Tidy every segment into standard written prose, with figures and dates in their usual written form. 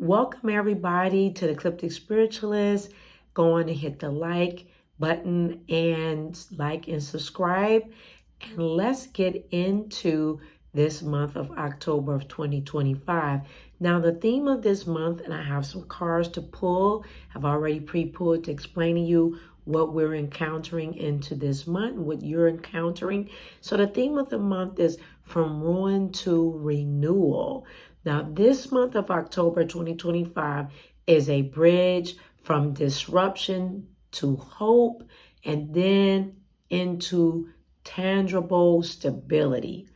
Welcome everybody to the Ecliptic Spiritualist. Go on and hit the like button and like and subscribe. And let's get into this month of October of 2025. Now, the theme of this month, and I have some cards to pull. I've already pre-pulled to explain to you what we're encountering into this month, what you're encountering. So the theme of the month is from ruin to renewal. Now, this month of October 2025 is a bridge from disruption to hope and then into tangible stability.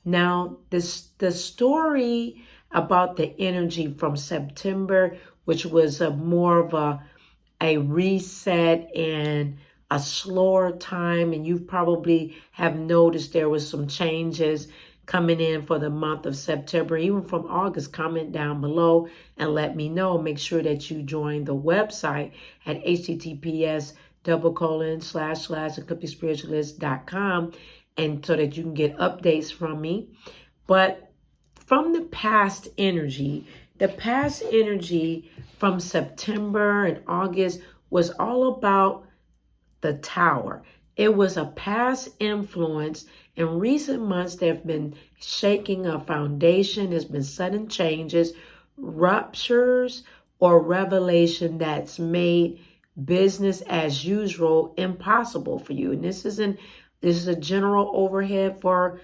Now, the story about the energy from September, which was more of a reset and a slower time, and you probably have noticed there was some changes coming in for the month of September, even from August. Comment down below and let me know. Make sure that you join the website at https://eclipticspiritualist.com, and so that you can get updates from me. But from the past energy from September and August was all about the Tower. It was a past influence. In recent months, there have been shaking of foundation. There's been sudden changes, ruptures, or revelation that's made business as usual impossible for you. And this is a general overhead from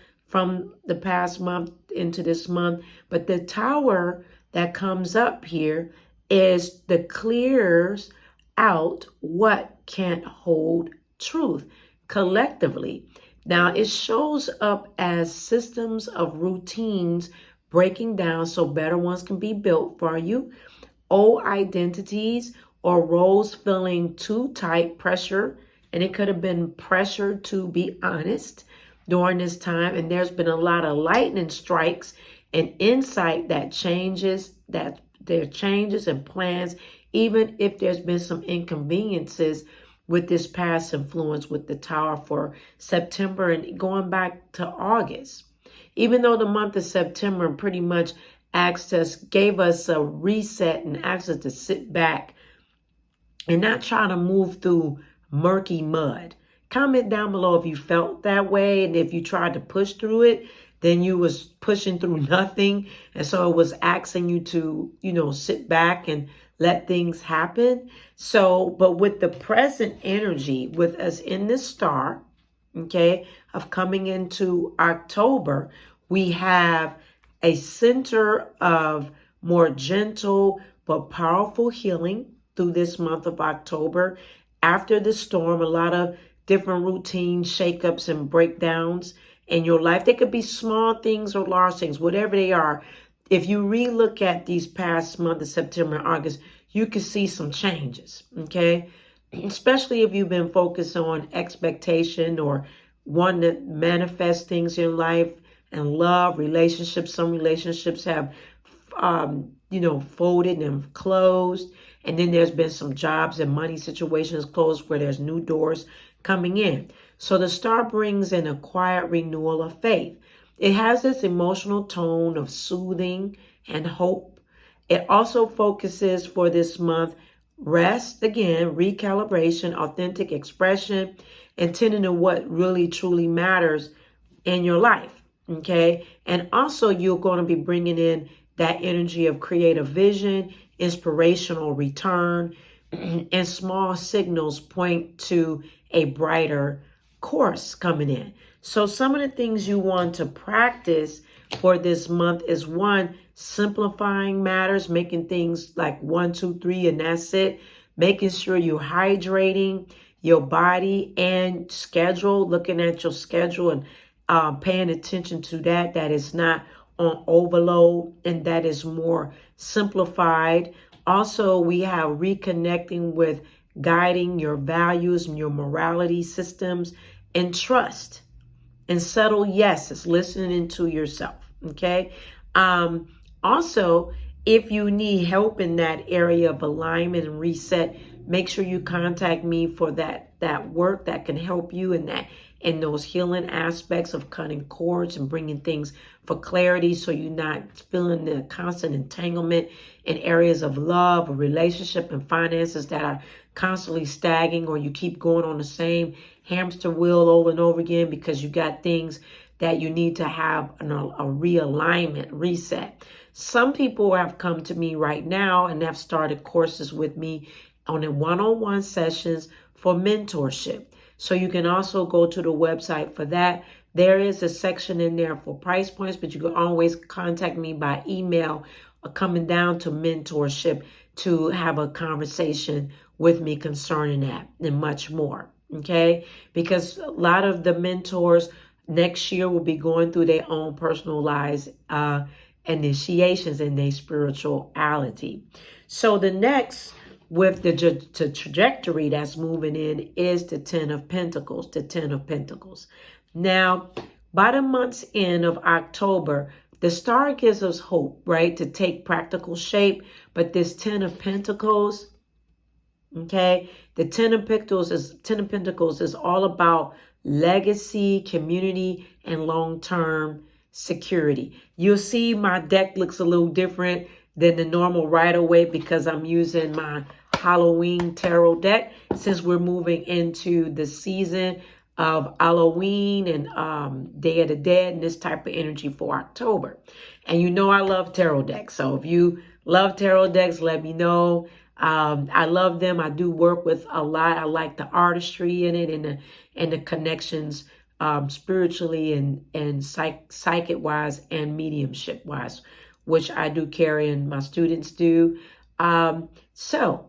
the past month into this month. But the Tower that comes up here is the clears out what can't hold truth collectively. Now, it shows up as systems of routines breaking down so better ones can be built for you. Old identities or roles feeling too tight, pressure, and it could have been pressure to be honest during this time. And there's been a lot of lightning strikes and insight that there are changes and plans, even if there's been some inconveniences with this past influence with the Tower for September and going back to August. Even though the month of September pretty much gave us a reset and asked us to sit back and not try to move through murky mud. Comment down below if you felt that way, and if you tried to push through it, then you was pushing through nothing. And so it was asking you to, sit back and let things happen. So, but with the present energy with us in this star, okay, of coming into October, we have a center of more gentle but powerful healing through this month of October. After the storm, a lot of different routines, shakeups, and breakdowns in your life. They could be small things or large things, whatever they are. If you relook at these past months of September and August, you can see some changes, okay? Especially if you've been focused on expectation or wanting to manifest things in life and love, relationships. Some relationships have, folded and closed. And then there's been some jobs and money situations closed where there's new doors coming in. So the star brings in a quiet renewal of faith. It has this emotional tone of soothing and hope. It also focuses for this month, rest, again, recalibration, authentic expression, and tending to what really truly matters in your life, okay? And also you're going to be bringing in that energy of creative vision, inspirational return, and small signals point to a brighter course coming in. So some of the things you want to practice for this month is, one, simplifying matters, making things like 1, 2, 3, and that's it. Making sure you're hydrating your body and schedule, looking at your schedule and paying attention to that is not on overload and that is more simplified. Also, we have reconnecting with guiding your values and your morality systems and trust and subtle yeses, listening to yourself, okay? Also, if you need help in that area of alignment and reset, make sure you contact me for that work that can help you in that in those healing aspects of cutting cords and bringing things for clarity, so you're not feeling the constant entanglement in areas of love or relationship and finances that are constantly staggering, or you keep going on the same hamster wheel over and over again because you got things that you need to have a realignment, reset. Some people have come to me right now and have started courses with me on a one-on-one sessions for mentorship. So you can also go to the website for that. There is a section in there for price points, but you can always contact me by email coming down to mentorship to have a conversation with me concerning that and much more. Okay? Because a lot of the mentors next year will be going through their own personalized initiations in their spirituality. So the next with the trajectory that's moving in is the Ten of Pentacles, the Ten of Pentacles. Now, by the month's end of October, the star gives us hope, right, to take practical shape. But this Ten of Pentacles, okay, the Ten of Pentacles is all about legacy, community, and long-term security. You'll see my deck looks a little different than the normal right away because I'm using my Halloween tarot deck since we're moving into the season of Halloween and Day of the Dead and this type of energy for October. And you know I love tarot decks. So if you love tarot decks, let me know. I love them. I do work with a lot. I like the artistry in it and the connections spiritually and psychic wise and mediumship wise, which I do carry and my students do. So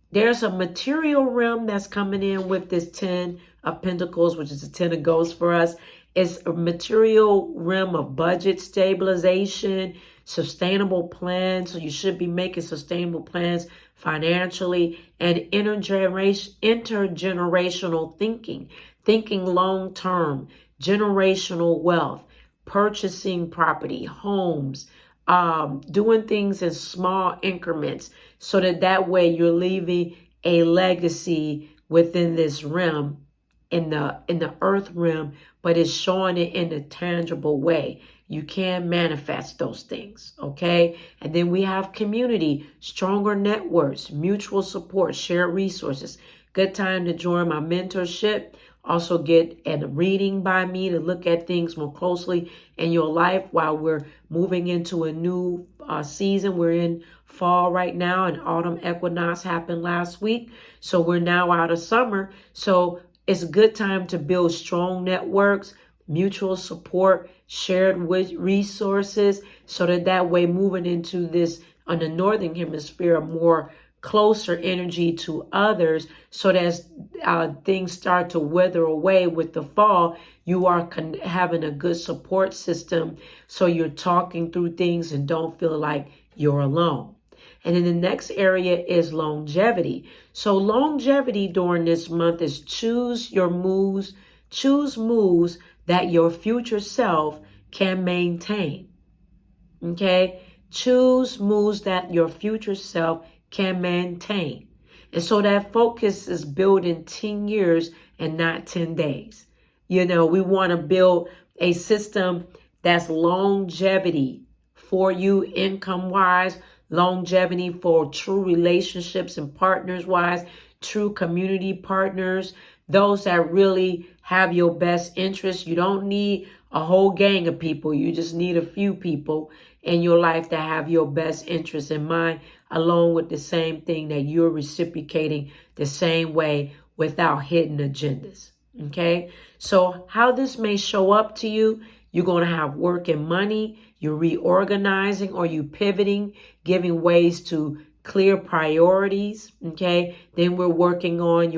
there's a material realm that's coming in with this 10 of Pentacles, which is the 10 of Ghosts for us. It's a material realm of budget stabilization, sustainable plans. So you should be making sustainable plans financially, and intergenerational thinking long term, generational wealth, purchasing property, homes, doing things in small increments so that way you're leaving a legacy within this realm in the earth realm, but it's showing it in a tangible way. You can manifest those things, okay? And then we have community, stronger networks, mutual support, shared resources. Good time to join my mentorship. Also get a reading by me to look at things more closely in your life while we're moving into a new season. We're in fall right now, and autumn equinox happened last week. So we're now out of summer. So it's a good time to build strong networks, mutual support, shared resources, so that way moving into this on the northern hemisphere, more closer energy to others, so that as things start to wither away with the fall, you are having a good support system, so you're talking through things and don't feel like you're alone. And then the next area is longevity. So longevity during this month is choose moves that your future self can maintain. Okay? Choose moves that your future self can maintain. And so that focus is built in 10 years and not 10 days. You know, we want to build a system that's longevity for you income-wise, longevity for true relationships and partners-wise, true community partners, those that really have your best interests. You don't need a whole gang of people. You just need a few people in your life that have your best interests in mind, along with the same thing that you're reciprocating the same way without hidden agendas. Okay? So how this may show up to you, you're going to have work and money, you're reorganizing or you pivoting, giving ways to clear priorities, okay? Then you're working on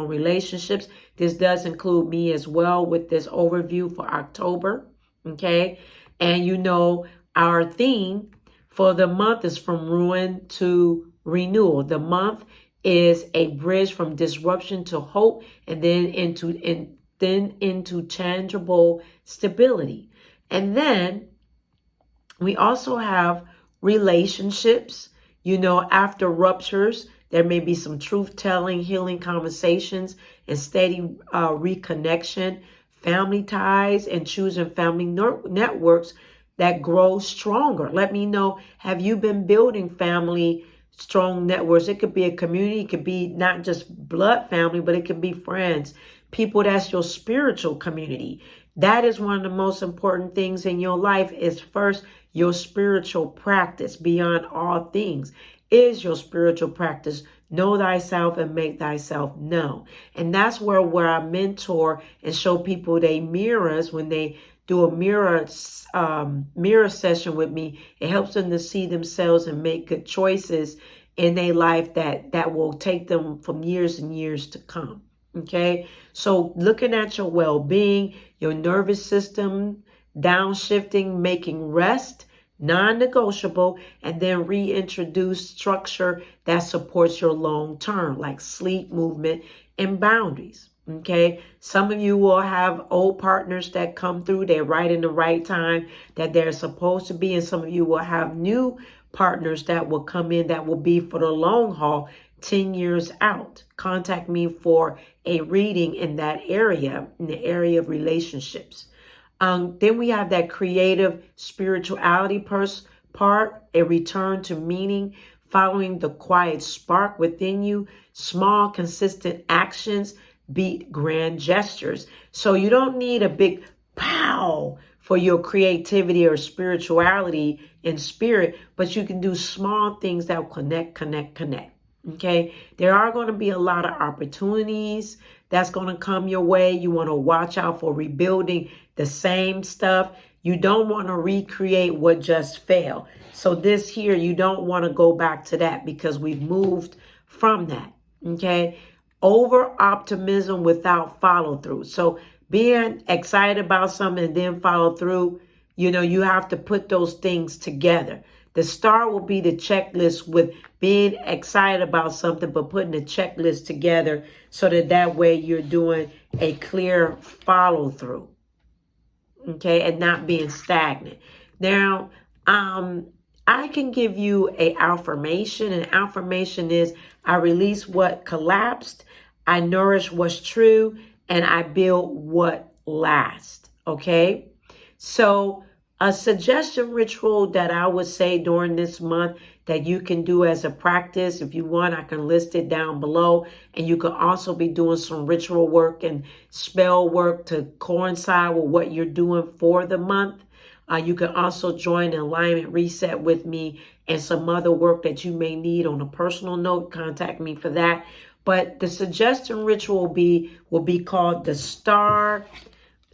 relationships. This does include me as well with this overview for October, okay? And you know, our theme for the month is from ruin to renewal. The month is a bridge from disruption to hope, and then into tangible stability. And then we also have relationships. You know, after ruptures, there may be some truth-telling, healing conversations, and steady reconnection. family ties and choosing family networks that grow stronger. Let me know, have you been building family strong networks? It could be a community, it could be not just blood family, but it could be friends, people that's your spiritual community. That is one of the most important things in your life is first your spiritual practice beyond all things is your spiritual practice. Know thyself and make thyself known. And that's where I mentor and show people they mirrors when they do a mirror session with me. It helps them to see themselves and make good choices in their life that will take them from years and years to come. Okay, so looking at your well-being, your nervous system, downshifting, making rest non-negotiable, and then reintroduce structure that supports your long term, like sleep, movement, and boundaries. Okay, some of you will have old partners that come through, they're right in the right time that they're supposed to be, and some of you will have new partners that will come in that will be for the long haul, 10 years out. Contact me for a reading in that area, in the area of relationships. Then we have that creative spirituality part, a return to meaning, following the quiet spark within you. Small, consistent actions beat grand gestures. So you don't need a big pow for your creativity or spirituality in spirit, but you can do small things that will connect. Okay, there are going to be a lot of opportunities that's going to come your way. You want to watch out for rebuilding the same stuff. You don't want to recreate what just failed. So this here, you don't want to go back to that because we've moved from that. Okay, over optimism without follow through. So being excited about something and then follow through, you have to put those things together. The star will be the checklist with being excited about something, but putting the checklist together so that way you're doing a clear follow through. Okay, and not being stagnant. Now, I can give you an affirmation. An affirmation is I release what collapsed, I nourish what's true, and I build what lasts. Okay, so a suggestion ritual that I would say during this month that you can do as a practice. If you want, I can list it down below. And you can also be doing some ritual work and spell work to coincide with what you're doing for the month. You can also join an alignment reset with me and some other work that you may need on a personal note. Contact me for that. But the suggestion ritual will be called the Star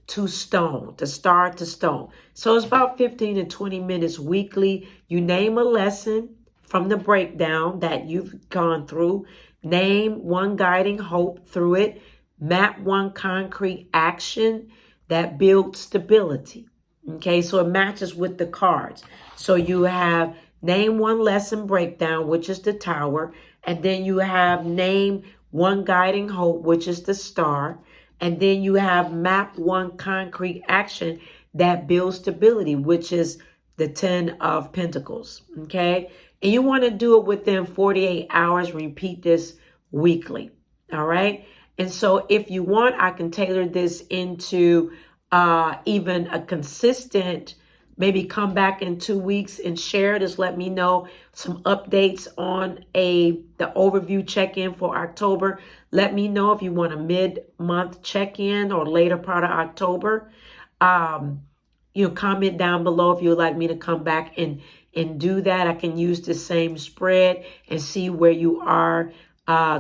to Stone, the Star to Stone. So it's about 15 to 20 minutes weekly. You name a lesson from the breakdown that you've gone through. Name one guiding hope through it. Map one concrete action that builds stability. Okay, so it matches with the cards. So you have name one lesson breakdown, which is the Tower. And then you have name one guiding hope, which is the Star. And then you have map one concrete action that builds stability, which is the 10 of Pentacles. Okay. And you want to do it within 48 hours. Repeat this weekly. All right. And so if you want, I can tailor this into even a consistent, maybe come back in 2 weeks and share. Just let me know some updates on the overview check-in for October. Let me know if you want a mid-month check-in or later part of October. Comment down below if you would like me to come back and do that. I can use the same spread and see where you are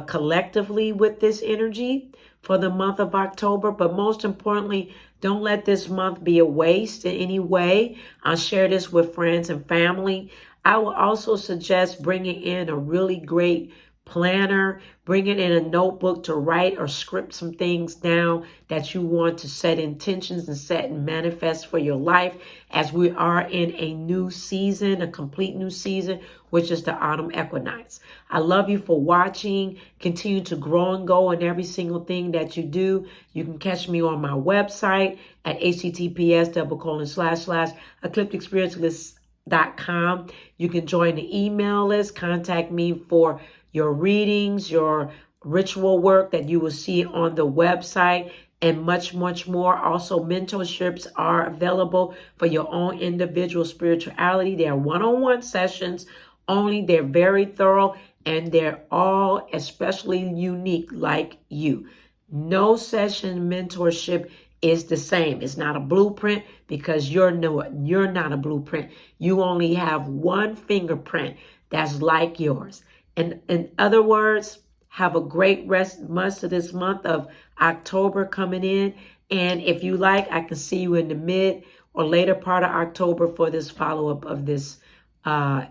collectively with this energy for the month of October. But most importantly, don't let this month be a waste in any way. I'll share this with friends and family. I will also suggest bringing in a really great planner, bringing in a notebook to write or script some things down that you want to set intentions and set and manifest for your life as we are in a new season, a complete new season, which is the autumn equinox. I love you for watching. Continue to grow and go in every single thing that you do. You can catch me on my website at https://eclipticspiritualist.com. You can join the email list, contact me for your readings, your ritual work that you will see on the website. and much, much more. Also, mentorships are available for your own individual spirituality. They are one-on-one sessions only. They're very thorough, and they're all especially unique like you. No session mentorship is the same. It's not a blueprint because you're not a blueprint. You only have one fingerprint that's like yours. And in other words, have a great rest of this month of October coming in. And if you like, I can see you in the mid or later part of October for this follow-up of this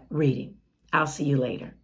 reading. I'll see you later.